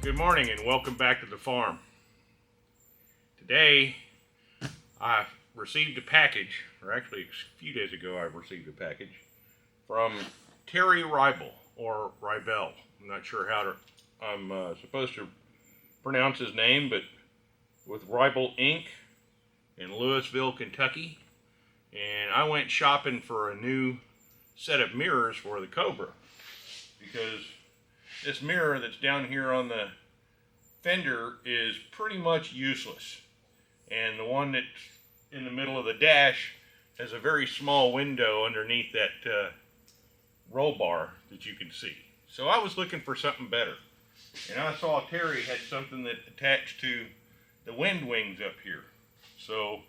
Good morning and welcome back to the farm. Today I received a package, or actually a few days ago I received a package from Terry Ribel, or Ribel. I'm not sure how I'm supposed to pronounce his name, but with Ribel Inc. in Louisville, Kentucky. And I went shopping for a new set of mirrors for the Cobra, because this mirror that's down here on the fender is pretty much useless. And the one that's in the middle of the dash has a very small window underneath that roll bar that you can see. So I was looking for something better. And I saw Terry had something that attached to the wind wings up here. So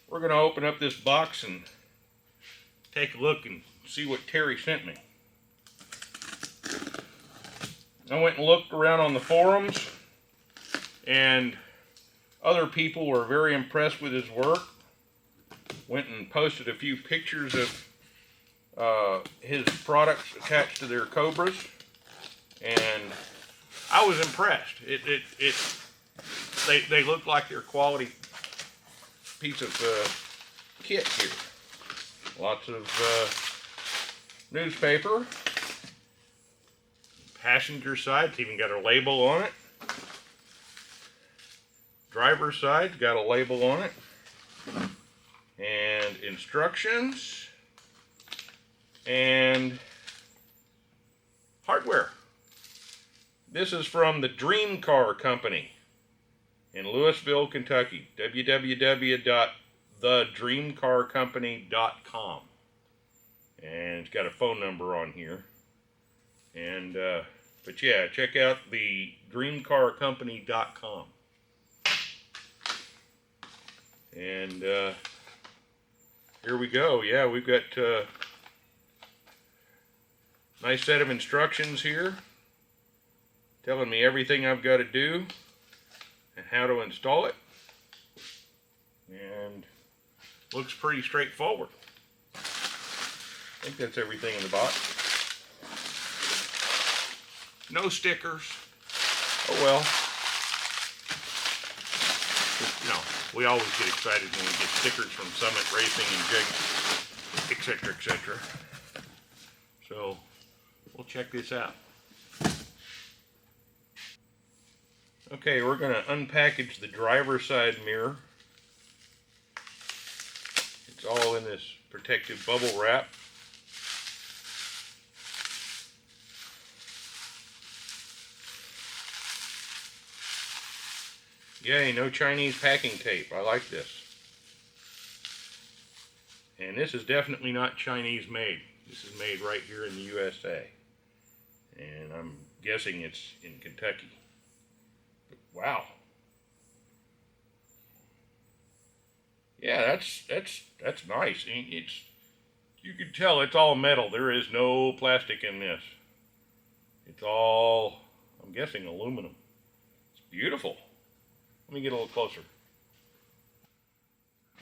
we're going to open up this box and take a look and see what Terry sent me. I went and looked around on the forums, and other people were very impressed with his work. Went and posted a few pictures of his products attached to their Cobras, and I was impressed. They look like they're quality piece of kit here. Lots of newspaper. Passenger side, it's even got a label on it. Driver's side's got a label on it. And instructions. And hardware. This is from the Dream Car Company in Louisville, Kentucky. www.thedreamcarcompany.com. And it's got a phone number on here. And but yeah, check out the dreamcarcompany.com. And here we go. Yeah, we've got a nice set of instructions here telling me everything I've got to do and how to install it. And looks pretty straightforward. I think that's everything in the box. No stickers. Oh well. You know, we always get excited when we get stickers from Summit Racing and Jig, etc., etc. So, we'll check this out. Okay, we're going to unpackage the driver's side mirror. It's all in this protective bubble wrap. Yay, no Chinese packing tape. I like this. And this is definitely not Chinese made. This is made right here in the USA. And I'm guessing it's in Kentucky. But wow. Yeah, that's nice. You can tell it's all metal. There is no plastic in this. It's all, I'm guessing, aluminum. It's beautiful. Let me get a little closer.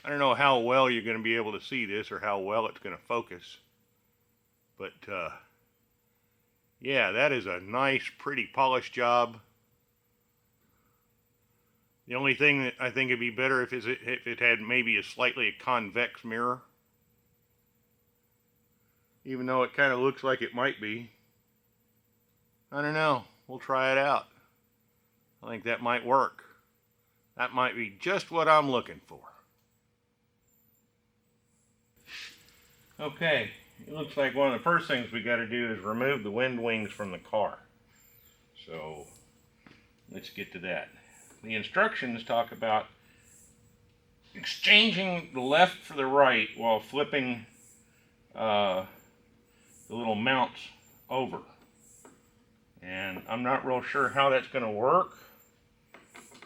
I don't know how well you're going to be able to see this or how well it's going to focus. But, yeah, that is a nice, pretty polished job. The only thing that I think would be better if it had maybe a slightly convex mirror. Even though it kind of looks like it might be. I don't know. We'll try it out. I think that might work. That might be just what I'm looking for. Okay, it looks like one of the first things we got to do is remove the wind wings from the car. So, let's get to that. The instructions talk about exchanging the left for the right while flipping the little mounts over. And I'm not real sure how that's going to work.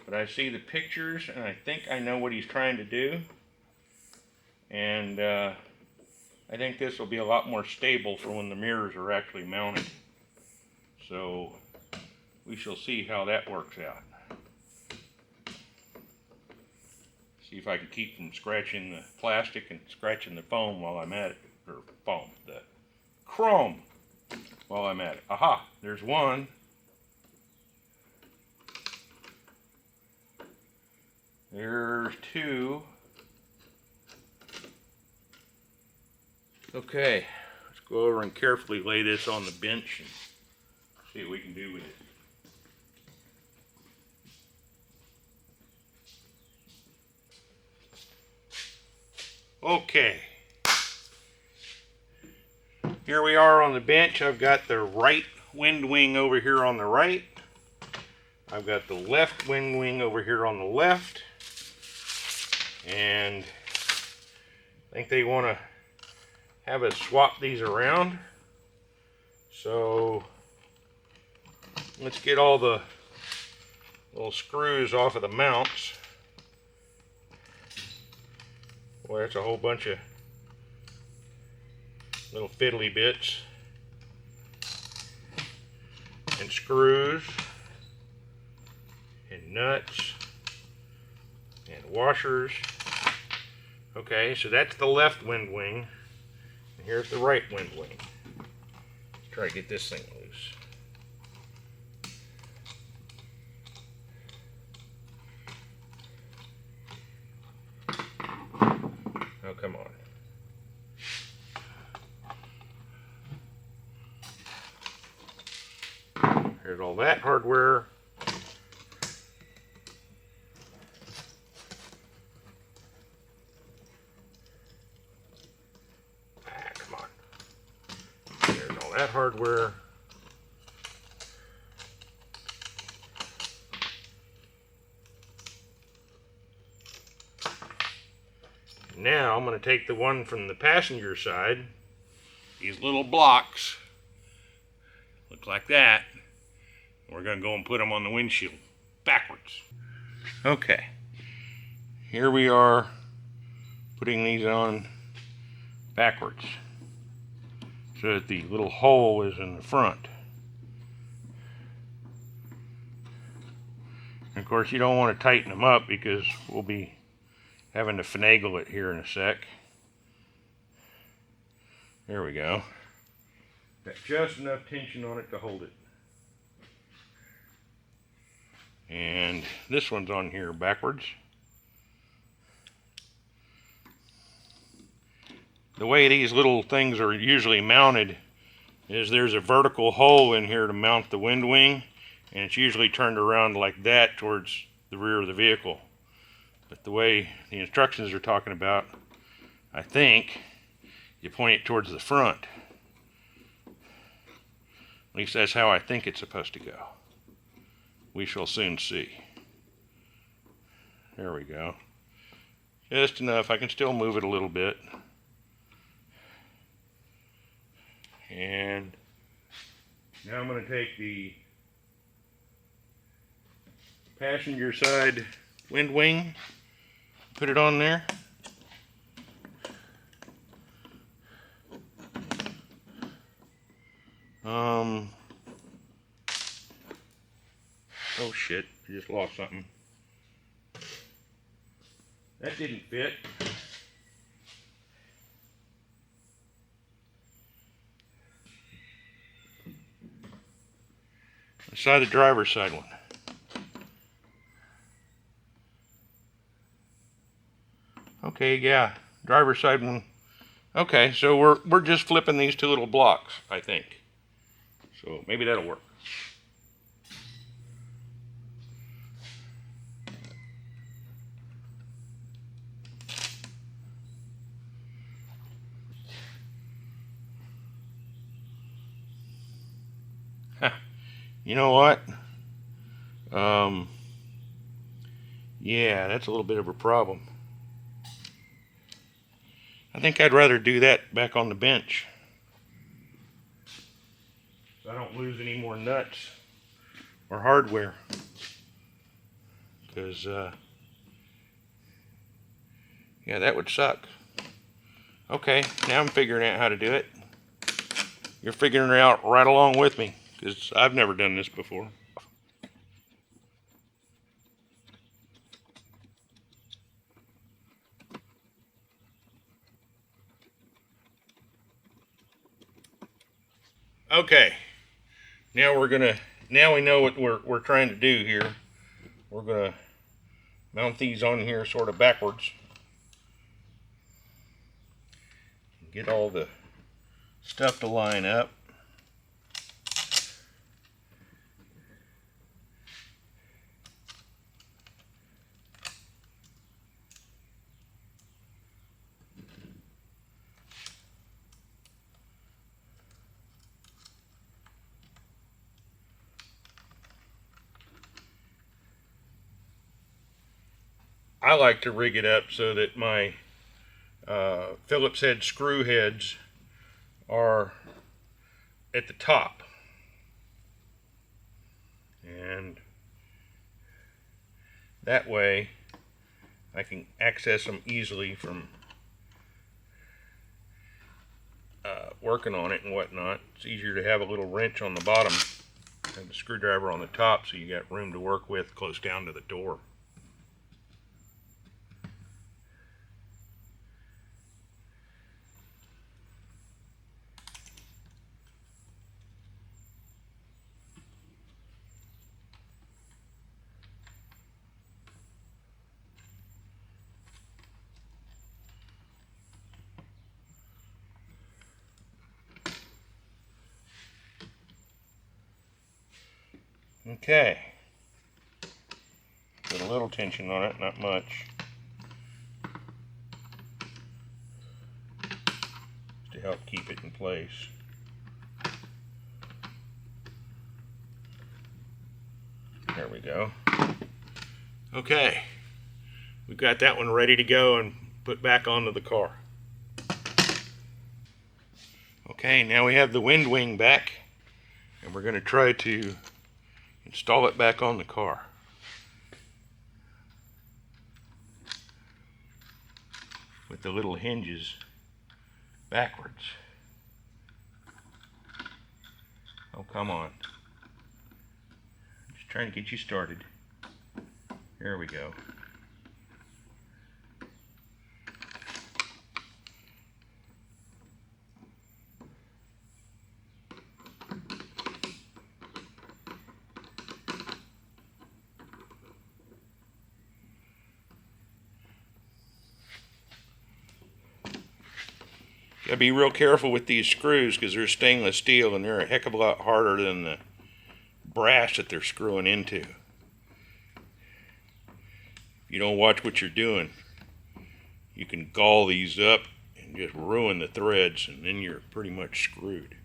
But I see the pictures, and I think I know what he's trying to do. And I think this will be a lot more stable for when the mirrors are actually mounted. So we shall see how that works out. See if I can keep from scratching the plastic and scratching the foam while I'm at it. Or foam, the chrome while I'm at it. Aha, there's one. There's two. Okay, let's go over and carefully lay this on the bench and see what we can do with it. Okay, here we are on the bench. I've got the right wind wing over here on the right. I've got the left wind wing over here on the left. And I think they want to have us swap these around. So let's get all the little screws off of the mounts. Boy, that's a whole bunch of little fiddly bits and screws and nuts and washers. Okay, so that's the left wind wing, and here's the right wind wing. Let's try to get this thing loose. Oh, come on. Here's all that hardware. Come on. There's all that hardware. Now I'm going to take the one from the passenger side, these little blocks, look like that. We're going to go and put them on the windshield backwards. Okay, here we are putting these on backwards so that the little hole is in the front. And of course, you don't want to tighten them up because we'll be having to finagle it here in a sec. There we go. Got just enough tension on it to hold it. And this one's on here backwards. The way these little things are usually mounted is there's a vertical hole in here to mount the wind wing, and it's usually turned around like that towards the rear of the vehicle. But the way the instructions are talking about, I think you point it towards the front. At least that's how I think it's supposed to go. We shall soon see. There we go. Just enough. I can still move it a little bit. And now I'm going to take the passenger side wind wing, put it on there. Oh shit, I just lost something. That didn't fit. Let's try the driver's side one. Okay, yeah, driver's side one. Okay, so we're just flipping these two little blocks, I think. So maybe that'll work. You know what? Yeah, that's a little bit of a problem. I think I'd rather do that back on the bench, so I don't lose any more nuts or hardware. Because, yeah, that would suck. Okay, now I'm figuring out how to do it. You're figuring it out right along with me, because I've never done this before. Okay, now we know what we're trying to do here. We're gonna mount these on here sort of backwards. Get all the stuff to line up. I like to rig it up so that my Phillips head screw heads are at the top, and that way I can access them easily from working on it and whatnot. It's easier to have a little wrench on the bottom and the screwdriver on the top, so you got room to work with close down to the door. Okay, put a little tension on it, not much, to help keep it in place. There we go. Okay, we've got that one ready to go and put back onto the car. Okay, now we have the wind wing back, and we're going to try to install it back on the car. With the little hinges backwards. Oh, come on. Just trying to get you started. There we go. Gotta be real careful with these screws because they're stainless steel and they're a heck of a lot harder than the brass that they're screwing into. If you don't watch what you're doing, you can gall these up and just ruin the threads, and then you're pretty much screwed.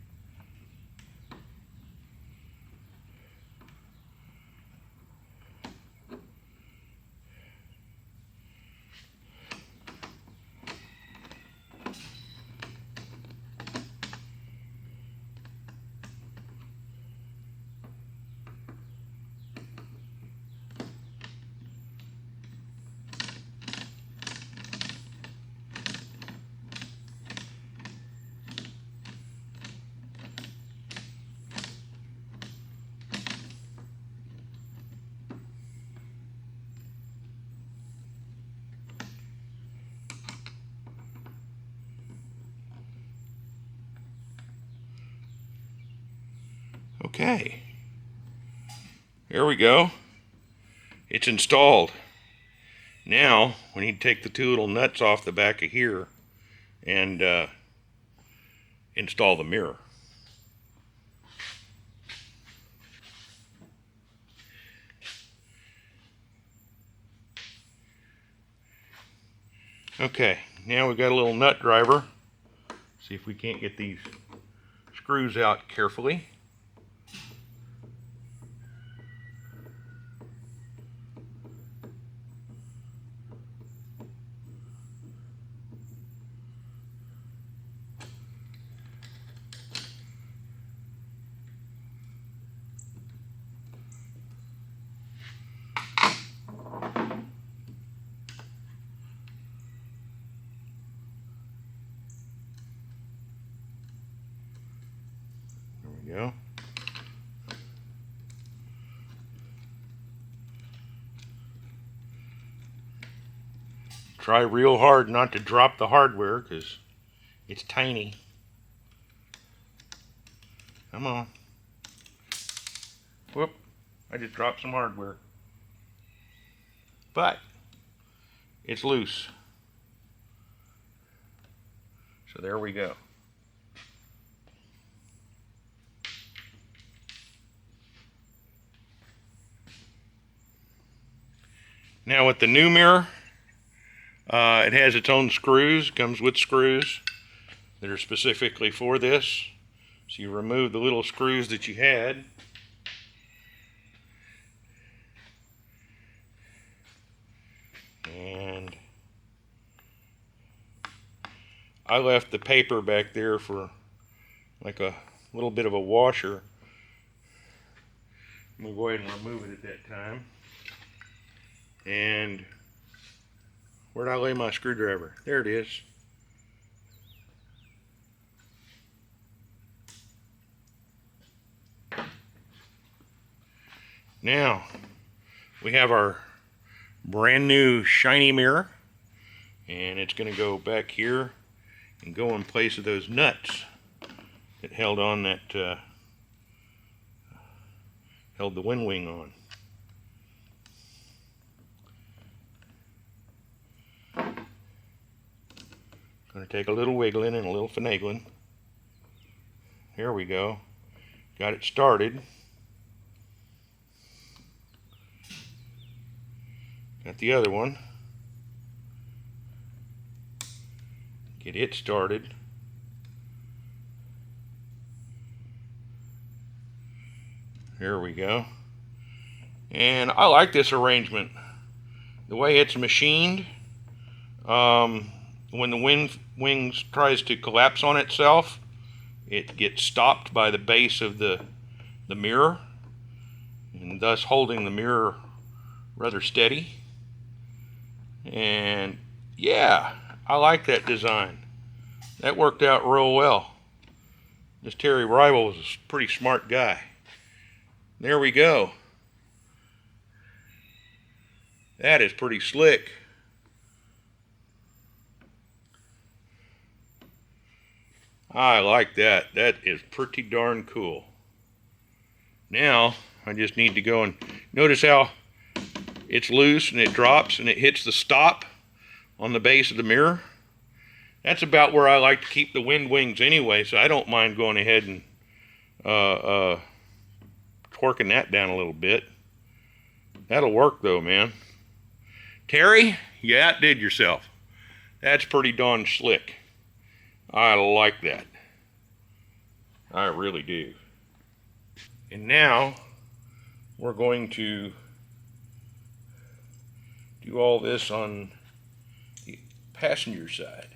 Okay, here we go. It's installed. Now we need to take the two little nuts off the back of here and install the mirror. Okay, now we've got a little nut driver. See if we can't get these screws out carefully. There we go. Try real hard not to drop the hardware because it's tiny. Come on. Whoop, I just dropped some hardware. But it's loose. So there we go. Now with the new mirror, it has its own screws, comes with screws that are specifically for this. So you remove the little screws that you had. And I left the paper back there for like a little bit of a washer. We'll go ahead and remove it at that time. And where'd I lay my screwdriver? There it is. Now, we have our brand new shiny mirror, and it's going to go back here and go in place of those nuts that held on that, held the wind wing on. Going to take a little wiggling and a little finagling. Here we go. Got it started. Got the other one. Get it started. Here we go. And I like this arrangement. The way it's machined, when the wind wings tries to collapse on itself, it gets stopped by the base of the mirror, and thus holding the mirror rather steady. And yeah, I like that design. That worked out real well. This Terry Rival was a pretty smart guy. There we go. That is pretty slick. I like that. That is pretty darn cool. Now, I just need to go and notice how it's loose and it drops and it hits the stop on the base of the mirror. That's about where I like to keep the wind wings anyway, so I don't mind going ahead and twerking that down a little bit. That'll work though, man. Terry, you outdid yourself. That's pretty darn slick. I like that. I really do. And now we're going to do all this on the passenger side.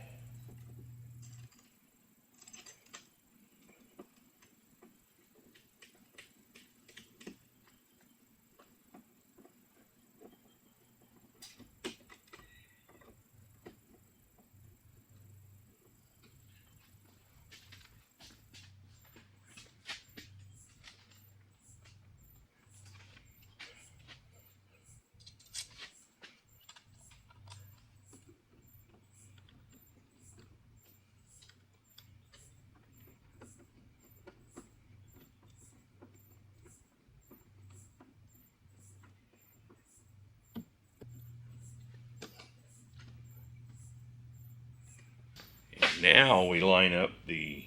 Now we line up the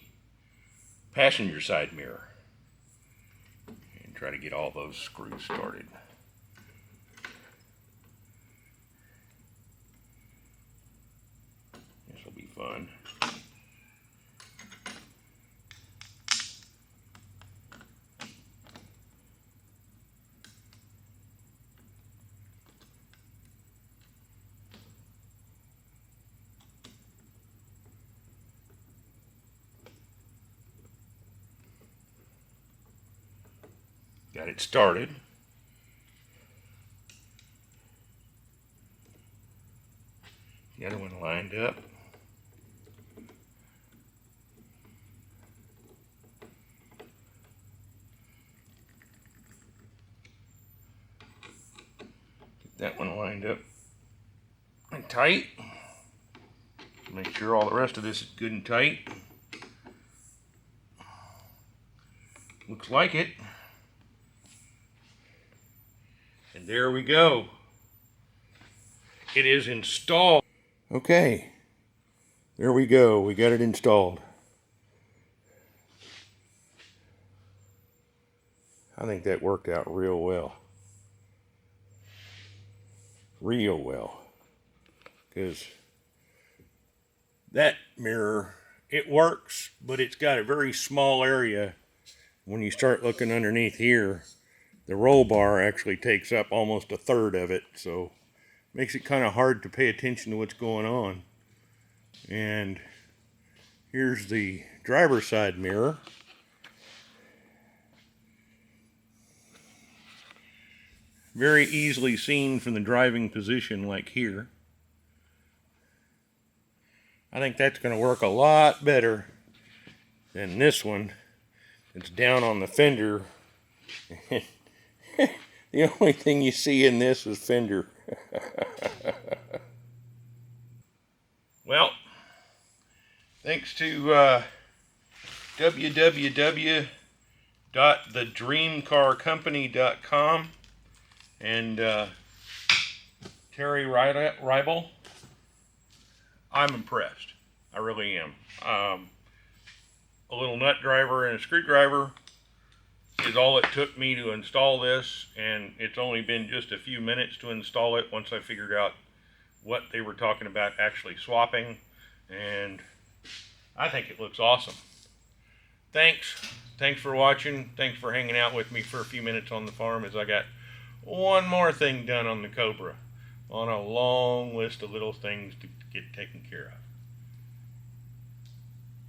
passenger side mirror and try to get all those screws started. This will be fun. Got it started. The other one lined up. Get that one lined up and tight. Make sure all the rest of this is good and tight. Looks like it. And there we go. it is installed. Okay, there we go. We got it installed. I think that worked out real well. Real well. Because that mirror, it works, but it's got a very small area. When you start looking underneath here, the roll bar actually takes up almost a third of it, so makes it kind of hard to pay attention to what's going on. And here's the driver's side mirror. Very easily seen from the driving position, like here. I think that's going to work a lot better than this one. It's down on the fender. The only thing you see in this is fender. Well, thanks to www.thedreamcarcompany.com and Terry Reibel, I'm impressed. I really am. A little nut driver and a screwdriver is all it took me to install this, and it's only been just a few minutes to install it once I figured out what they were talking about actually swapping, and I think it looks awesome. Thanks for watching. Thanks for hanging out with me for a few minutes on the farm as I got one more thing done on the Cobra on a long list of little things to get taken care of.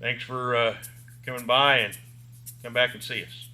Thanks for coming by, and come back and see us.